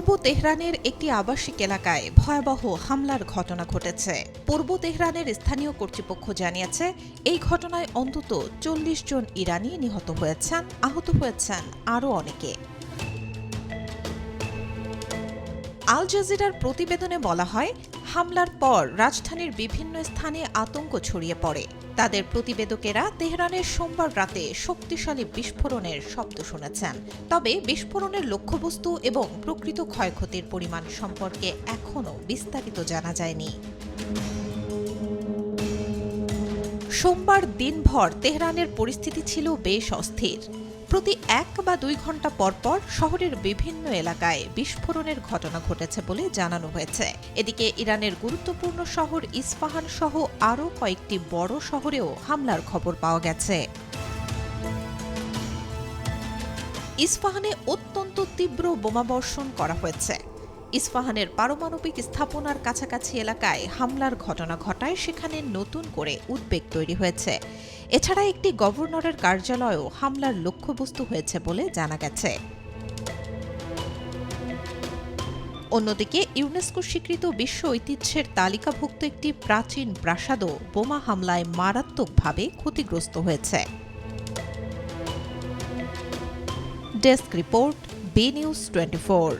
পূর্ব তেহরানের একটি আবাসিক এলাকায় ভয়াবহ হামলার ঘটনা ঘটেছে। পূর্ব তেহরানের স্থানীয় কর্তৃপক্ষ জানিয়েছে, এই ঘটনায় অন্তত ৪০ জন ইরানি নিহত হয়েছেন, আহত হয়েছেন আরও অনেকে। আল জাজিরার প্রতিবেদনে বলা হয়, হামলার পর রাজধানীর বিভিন্ন স্থানে আতঙ্ক ছড়িয়ে পড়ে। তাদের প্রতিবেদকেরা তেহরানের সোমবার রাতে শক্তিশালী বিস্ফোরণের শব্দ শুনেছেন। তবে বিস্ফোরণের লক্ষ্যবস্তু এবং প্রকৃত ক্ষয়ক্ষতির পরিমাণ সম্পর্কে এখনও বিস্তারিত জানা যায়নি। সোমবার দিনভর তেহরানের পরিস্থিতি ছিল বেশ অস্থির। প্রতি ১ বা ২ ঘণ্টা পরপর শহরের বিভিন্ন এলাকায় বিস্ফোরণের ঘটনা ঘটেছে বলে জানানো হয়েছে। এদিকে ইরানের গুরুত্বপূর্ণ শহর ইস্পাহান সহ আরও কয়েকটি বড় শহরেও হামলার খবর পাওয়া গেছে। ইস্পাহানে অত্যন্ত তীব্র বোমাবর্ষণ করা হয়েছে। ইস্পাহানের পারমাণবিক স্থাপনার কাছাকাছি এলাকায় হামলার ঘটনা ঘটায় সেখানে নতুন করে উদ্বেগ তৈরি হয়েছে। এছাড়া একটি গভর্নরের কার্যালয়ও হামলার লক্ষ্যবস্তু হয়েছে বলে জানা গেছে। অন্যদিকে ইউনেস্কো স্বীকৃত বিশ্ব ঐতিহ্যের তালিকাভুক্ত একটি প্রাচীন প্রাসাদও বোমা হামলায় মারাত্মকভাবে ক্ষতিগ্রস্ত হয়েছে। Desk report, B news 24।